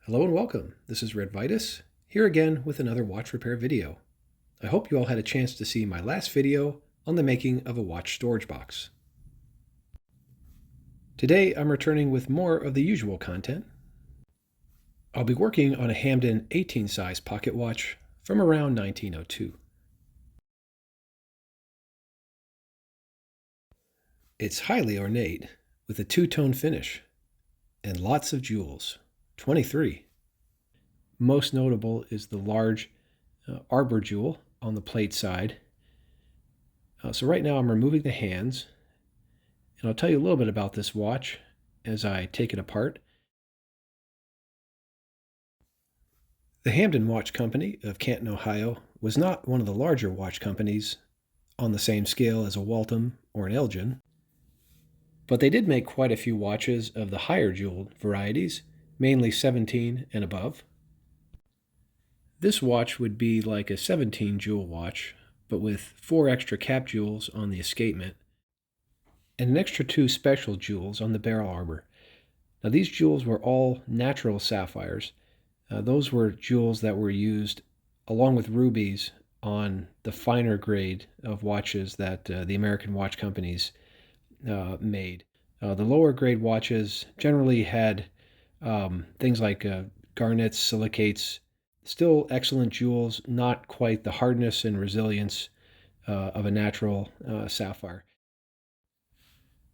Hello and welcome. This is Red Vitus, here again with another watch repair video. I hope you all had a chance to see my last video on the making of a watch storage box. Today I'm returning with more of the usual content. I'll be working on a Hampden 18 size pocket watch from around 1902. It's highly ornate with a two-tone finish and lots of jewels, 23. Most notable is the large arbor jewel on the plate side. So right now I'm removing the hands, and I'll tell you a little bit about this watch as I take it apart. The Hampden Watch Company of Canton, Ohio was not one of the larger watch companies on the same scale as a Waltham or an Elgin, but they did make quite a few watches of the higher jeweled varieties, mainly 17 and above. This watch would be like a 17 jewel watch, but with 4 extra cap jewels on the escapement and an extra 2 special jewels on the barrel arbor. Now these jewels were all natural sapphires. Those were jewels that were used along with rubies on the finer grade of watches that the American watch companies made. The lower grade watches generally had things like garnets, silicates, still excellent jewels, not quite the hardness and resilience of a natural sapphire.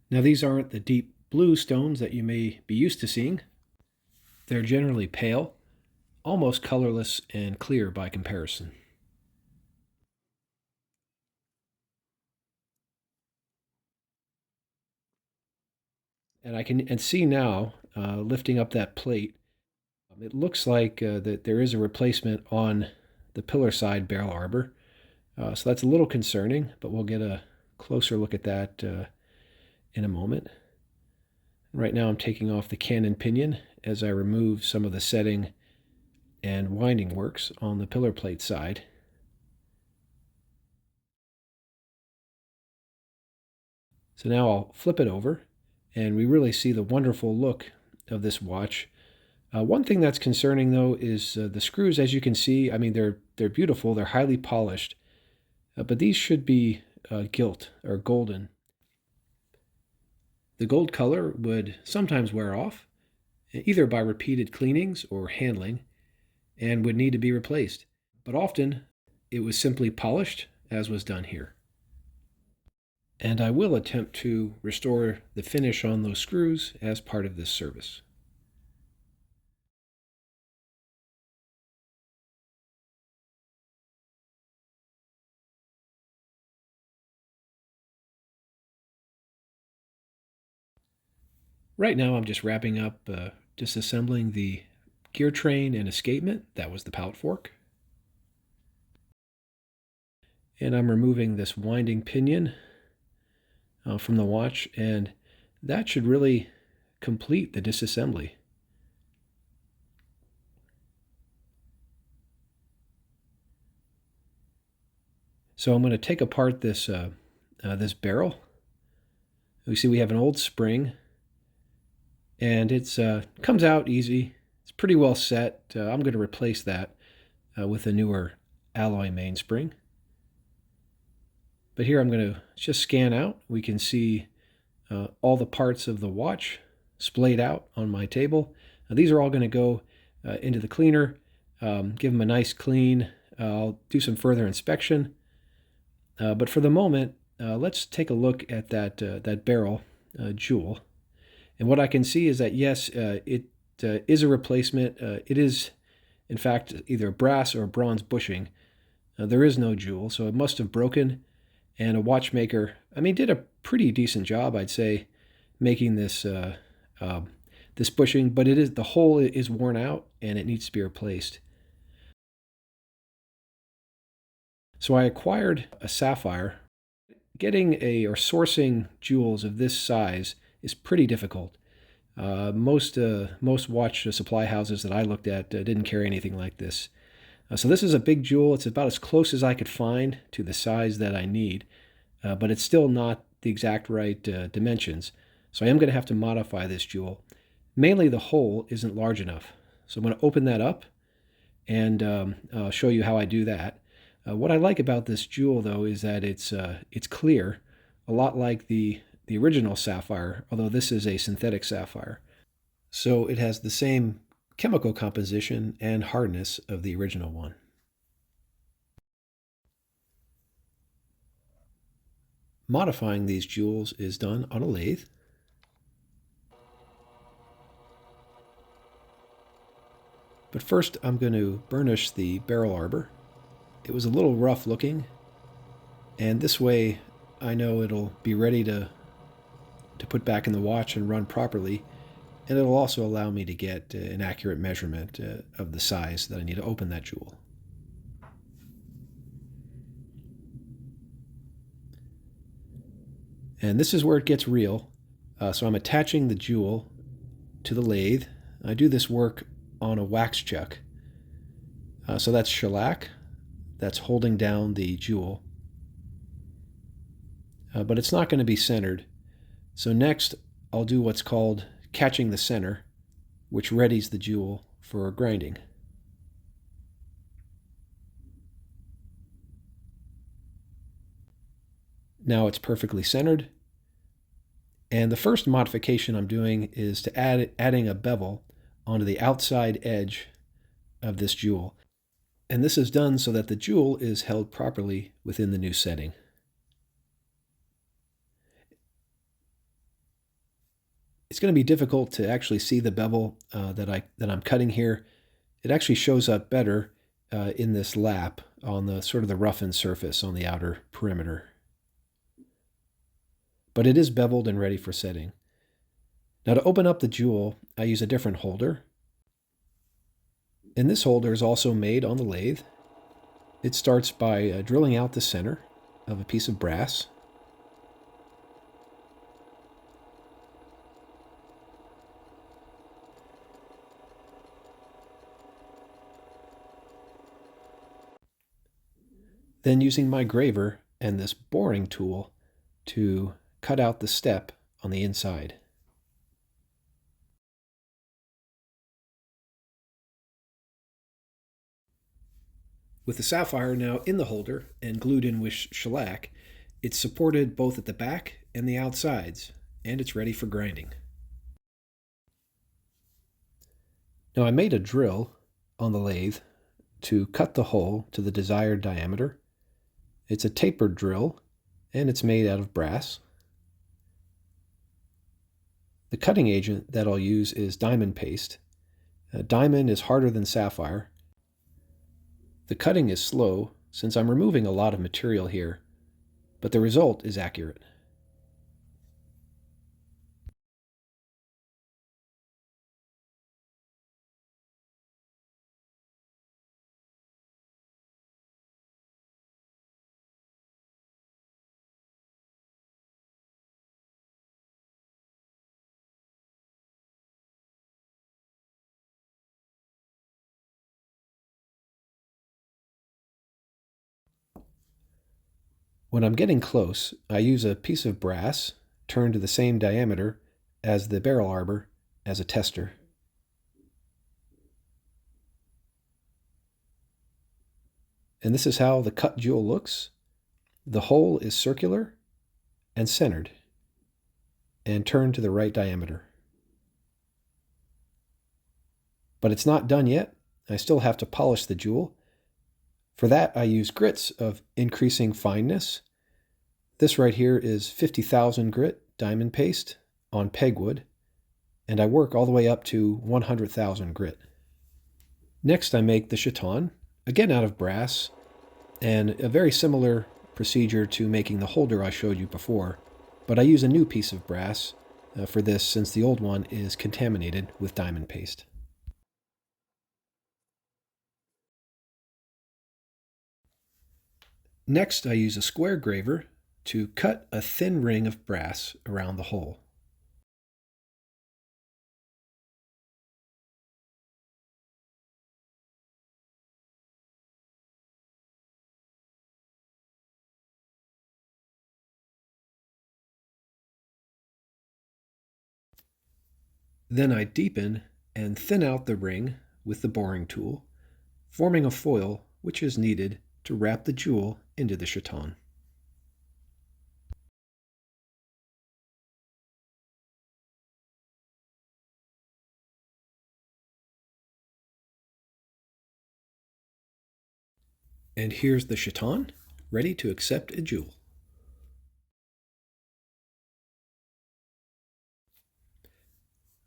Now these aren't the deep blue stones that you may be used to seeing. They're generally pale, almost colorless and clear by comparison. And I can see now, lifting up that plate, it looks like that there is a replacement on the pillar side barrel arbor. So that's a little concerning, but we'll get a closer look at that in a moment. Right now I'm taking off the cannon pinion as I remove some of the setting and winding works on the pillar plate side. So now I'll flip it over, and we really see the wonderful look of this watch. One thing that's concerning, though, is the screws. As you can see, I mean, they're beautiful. They're highly polished, but these should be gilt or golden. The gold color would sometimes wear off, either by repeated cleanings or handling, and would need to be replaced. But often, it was simply polished, as was done here. And I will attempt to restore the finish on those screws as part of this service. Right now I'm just wrapping up disassembling the gear train and escapement. That was the pallet fork. And I'm removing this winding pinion from the watch, and that should really complete the disassembly. So I'm going to take apart this this barrel. We see we have an old spring, and it's comes out easy. It's pretty well set. I'm going to replace that with a newer alloy mainspring. But here I'm going to just scan out. We can see all the parts of the watch splayed out on my table. Now, these are all going to go into the cleaner, give them a nice clean. I'll do some further inspection. But for the moment, let's take a look at that barrel jewel. And what I can see is that, yes, it is a replacement. It is, in fact, either brass or bronze bushing. There is no jewel, so it must have broken. And a watchmaker, I mean, did a pretty decent job, I'd say, making this this bushing. But the hole is worn out and it needs to be replaced. So I acquired a sapphire. Getting or sourcing jewels of this size is pretty difficult. Most watch supply houses that I looked at didn't carry anything like this. So this is a big jewel. It's about as close as I could find to the size that I need, but it's still not the exact right dimensions. So I am going to have to modify this jewel. Mainly the hole isn't large enough. So I'm going to open that up and show you how I do that. What I like about this jewel, though, is that it's clear, a lot like the original sapphire, although this is a synthetic sapphire. So it has the same chemical composition and hardness of the original one. Modifying these jewels is done on a lathe. But first I'm going to burnish the barrel arbor. It was a little rough looking, and this way I know it'll be ready to put back in the watch and run properly, and it'll also allow me to get an accurate measurement of the size that I need to open that jewel. And this is where it gets real. So I'm attaching the jewel to the lathe. I do this work on a wax chuck. So that's shellac. That's holding down the jewel. But it's not going to be centered. So next I'll do what's called catching the center, which readies the jewel for grinding. Now it's perfectly centered. And the first modification I'm doing is to adding a bevel onto the outside edge of this jewel. And this is done so that the jewel is held properly within the new setting. It's going to be difficult to actually see the bevel that I'm cutting here. It actually shows up better in this lap on the sort of the roughened surface on the outer perimeter. But it is beveled and ready for setting. Now to open up the jewel, I use a different holder. And this holder is also made on the lathe. It starts by drilling out the center of a piece of brass. Then using my graver and this boring tool to cut out the step on the inside. With the sapphire now in the holder and glued in with shellac, it's supported both at the back and the outsides, and it's ready for grinding. Now I made a drill on the lathe to cut the hole to the desired diameter. It's a tapered drill, and it's made out of brass. The cutting agent that I'll use is diamond paste. Diamond is harder than sapphire. The cutting is slow since I'm removing a lot of material here, but the result is accurate. When I'm getting close, I use a piece of brass turned to the same diameter as the barrel arbor as a tester. And this is how the cut jewel looks. The hole is circular and centered and turned to the right diameter. But it's not done yet. I still have to polish the jewel. For that, I use grits of increasing fineness. This right here is 50,000 grit diamond paste on pegwood, and I work all the way up to 100,000 grit. Next, I make the chaton, again out of brass, and a very similar procedure to making the holder I showed you before, but I use a new piece of brass for this since the old one is contaminated with diamond paste. Next, I use a square graver to cut a thin ring of brass around the hole. Then I deepen and thin out the ring with the boring tool, forming a foil which is needed to wrap the jewel into the chaton. And here's the chaton, ready to accept a jewel.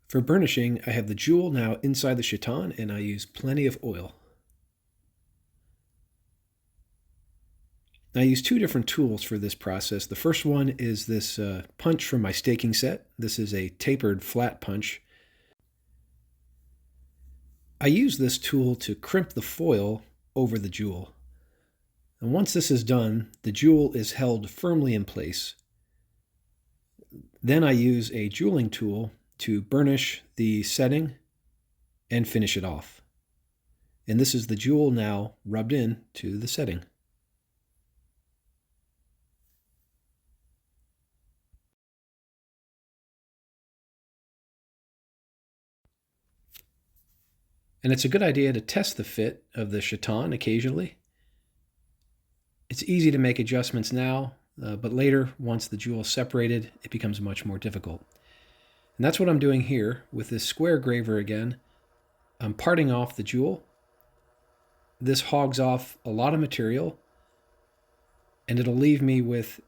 For burnishing, I have the jewel now inside the chaton, and I use plenty of oil. I use two different tools for this process. The first one is this punch from my staking set. This is a tapered flat punch. I use this tool to crimp the foil over the jewel. And once this is done, the jewel is held firmly in place. Then I use a jeweling tool to burnish the setting and finish it off. And this is the jewel now rubbed in to the setting. And it's a good idea to test the fit of the chaton occasionally. It's easy to make adjustments now, but later, once the jewel is separated, it becomes much more difficult. And that's what I'm doing here with this square graver again. I'm parting off the jewel. This hogs off a lot of material, and it'll leave me with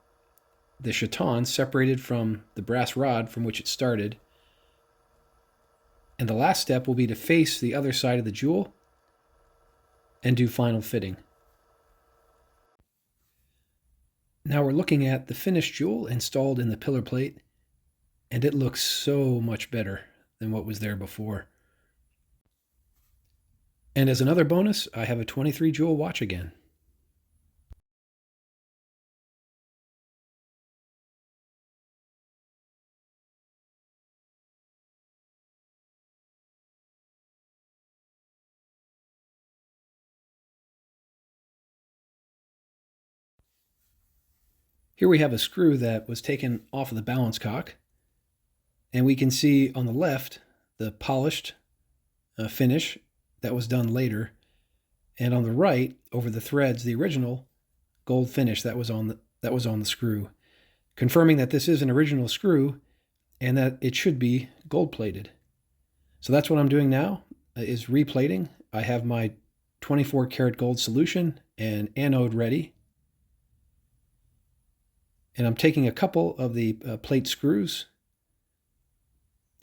the chaton separated from the brass rod from which it started. And the last step will be to face the other side of the jewel and do final fitting. Now we're looking at the finished jewel installed in the pillar plate, and it looks so much better than what was there before. And as another bonus, I have a 23 jewel watch again. Here we have a screw that was taken off of the balance cock, and we can see on the left the polished finish that was done later, and on the right, over the threads, the original gold finish that was on the screw, confirming that this is an original screw and that it should be gold plated. So that's what I'm doing now, is replating. I have my 24 karat gold solution and anode ready. And I'm taking a couple of the plate screws,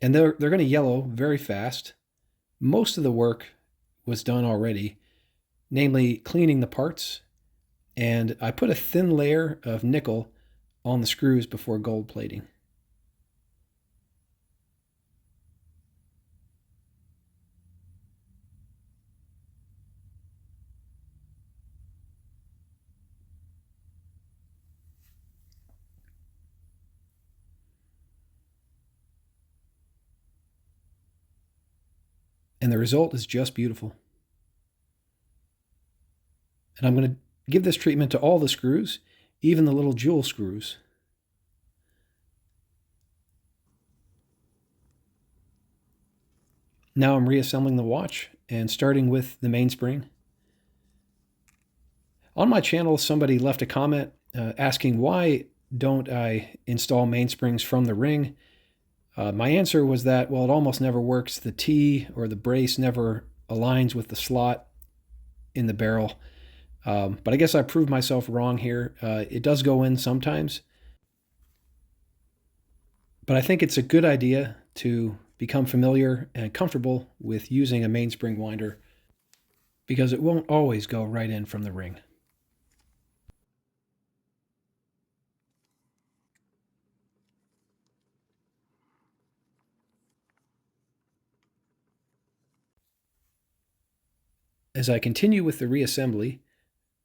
and they're going to yellow very fast. Most of the work was done already, namely cleaning the parts, and I put a thin layer of nickel on the screws before gold plating. And the result is just beautiful. And I'm going to give this treatment to all the screws, even the little jewel screws. Now I'm reassembling the watch and starting with the mainspring. On my channel, somebody left a comment asking why don't I install mainsprings from the ring. My answer was that, well, it almost never works. The T or the brace never aligns with the slot in the barrel. But I guess I proved myself wrong here. It does go in sometimes. But I think it's a good idea to become familiar and comfortable with using a mainspring winder, because it won't always go right in from the ring. As I continue with the reassembly,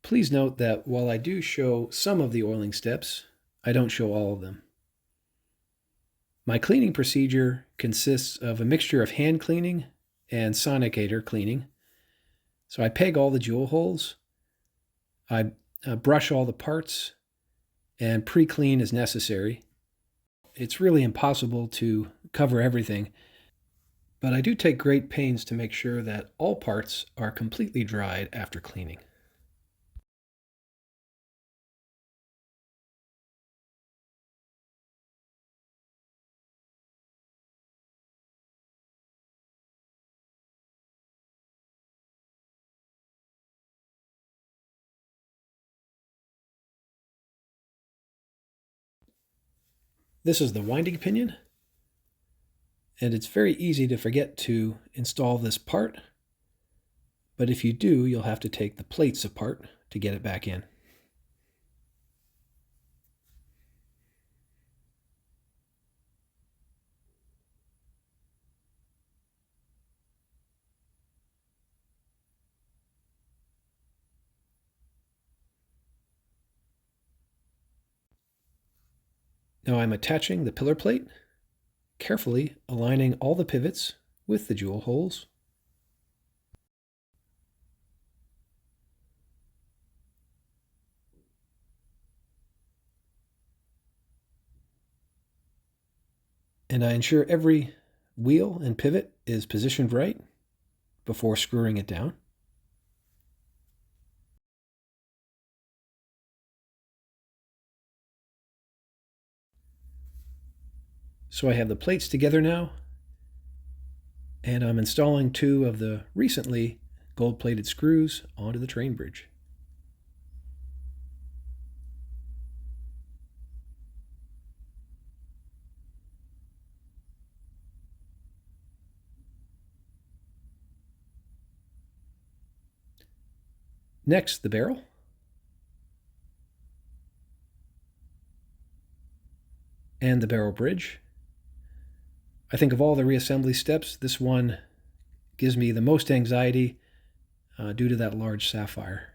please note that while I do show some of the oiling steps, I don't show all of them. My cleaning procedure consists of a mixture of hand cleaning and sonicator cleaning. So I peg all the jewel holes, I brush all the parts, and pre-clean as necessary. It's really impossible to cover everything. but I do take great pains to make sure that all parts are completely dried after cleaning. This is the winding pinion, and it's very easy to forget to install this part, but if you do, you'll have to take the plates apart to get it back in. Now I'm attaching the pillar plate, carefully aligning all the pivots with the jewel holes. And I ensure every wheel and pivot is positioned right before screwing it down. So I have the plates together now, and I'm installing 2 of the recently gold-plated screws onto the train bridge. Next, the barrel. And the barrel bridge. I think of all the reassembly steps, this one gives me the most anxiety due to that large sapphire.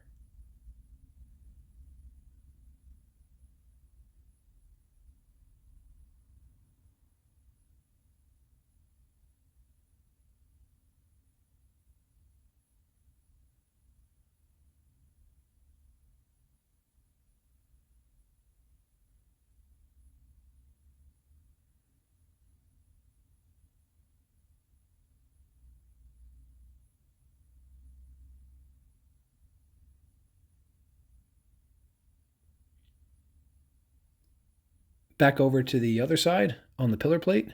Back over to the other side on the pillar plate.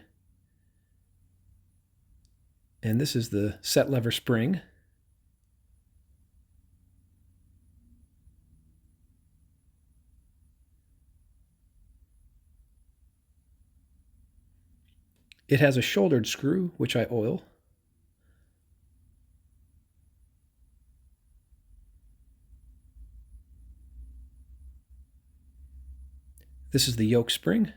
And this is the set lever spring. It has a shouldered screw, which I oil. This is the yoke spring.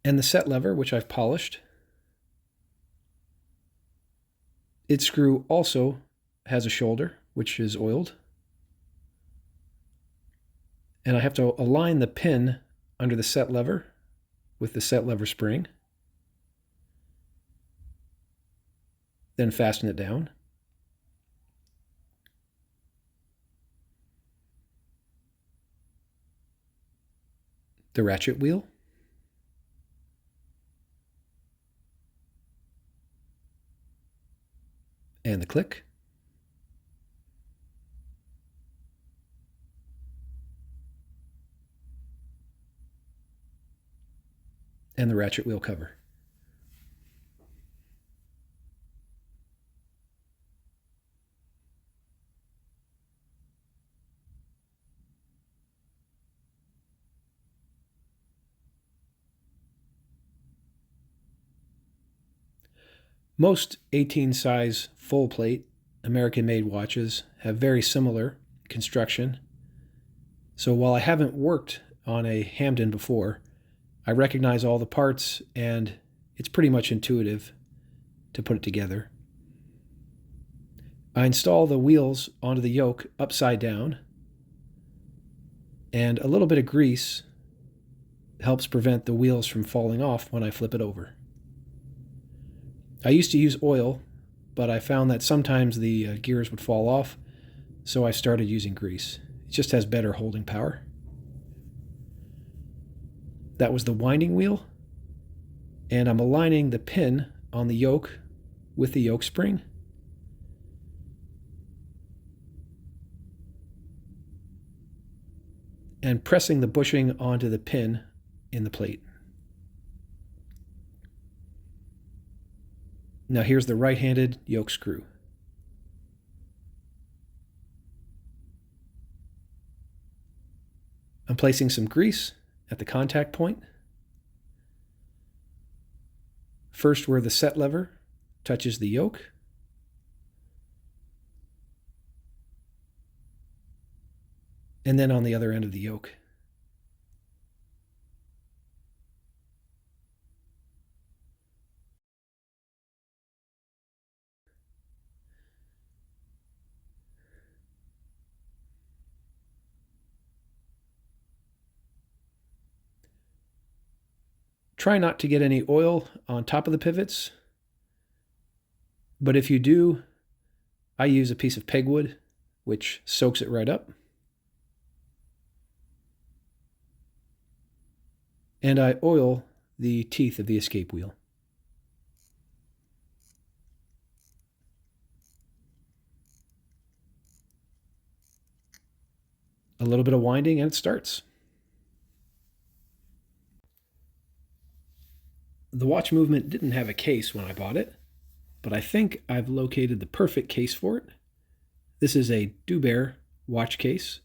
And the set lever, which I've polished. Its screw also has a shoulder, which is oiled. And I have to align the pin under the set lever with the set lever spring. Then fasten it down. The ratchet wheel. And the click. And the ratchet wheel cover. Most 18 size full plate American-made watches have very similar construction. So while I haven't worked on a Hampden before, I recognize all the parts and it's pretty much intuitive to put it together. I install the wheels onto the yoke upside down, and a little bit of grease helps prevent the wheels from falling off when I flip it over. I used to use oil, but I found that sometimes the gears would fall off, so I started using grease. It just has better holding power. That was the winding wheel, and I'm aligning the pin on the yoke with the yoke spring. And pressing the bushing onto the pin in the plate. Now here's the right-handed yoke screw. I'm placing some grease at the contact point. First where the set lever touches the yoke. And then on the other end of the yoke. Try not to get any oil on top of the pivots, but if you do, I use a piece of pegwood, which soaks it right up. And I oil the teeth of the escape wheel. A little bit of winding and it starts. The watch movement didn't have a case when I bought it, but I think I've located the perfect case for it. This is a Duber watch case,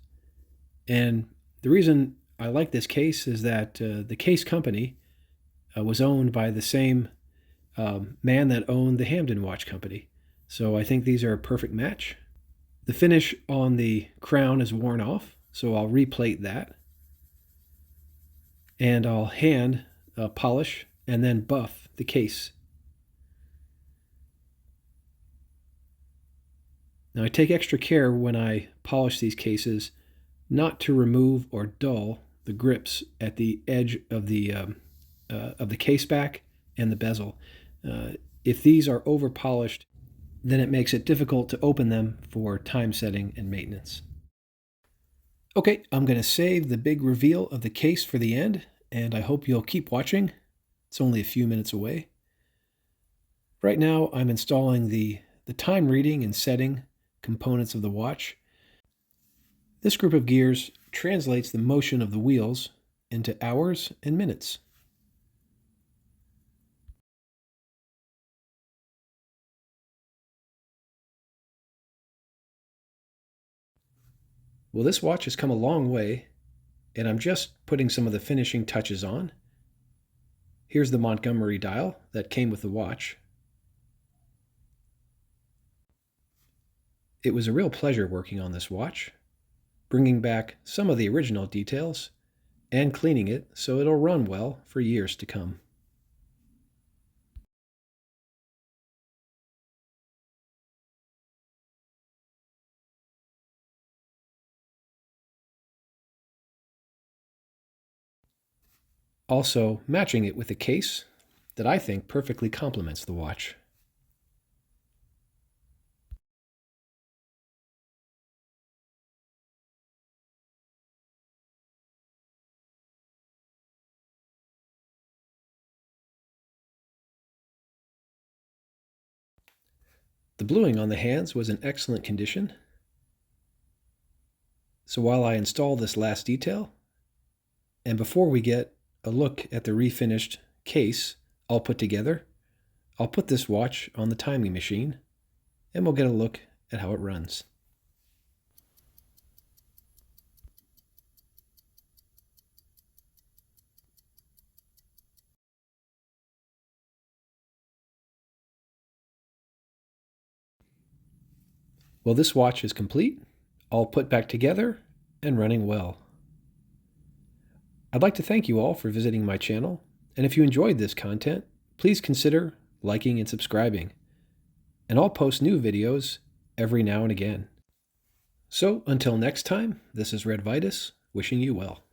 and the reason I like this case is that the case company was owned by the same man that owned the Hampden Watch Company. So I think these are a perfect match. The finish on the crown is worn off, so I'll replate that. And I'll hand polish and then buff the case. Now I take extra care when I polish these cases not to remove or dull the grips at the edge of the case back and the bezel. If these are over polished, then it makes it difficult to open them for time setting and maintenance. Okay, I'm going to save the big reveal of the case for the end, and I hope you'll keep watching. It's only a few minutes away. Right now, I'm installing the time reading and setting components of the watch. This group of gears translates the motion of the wheels into hours and minutes. Well, this watch has come a long way, and I'm just putting some of the finishing touches on. Here's the Montgomery dial that came with the watch. It was a real pleasure working on this watch, bringing back some of the original details and cleaning it so it'll run well for years to come. Also matching it with a case that I think perfectly complements the watch. The bluing on the hands was in excellent condition. So while I install this last detail, and before we get a look at the refinished case all put together, I'll put this watch on the timing machine and we'll get a look at how it runs. Well, this watch is complete, all put back together and running well. I'd like to thank you all for visiting my channel, and if you enjoyed this content, please consider liking and subscribing. And I'll post new videos every now and again. So until next time, this is Red Vitus, wishing you well.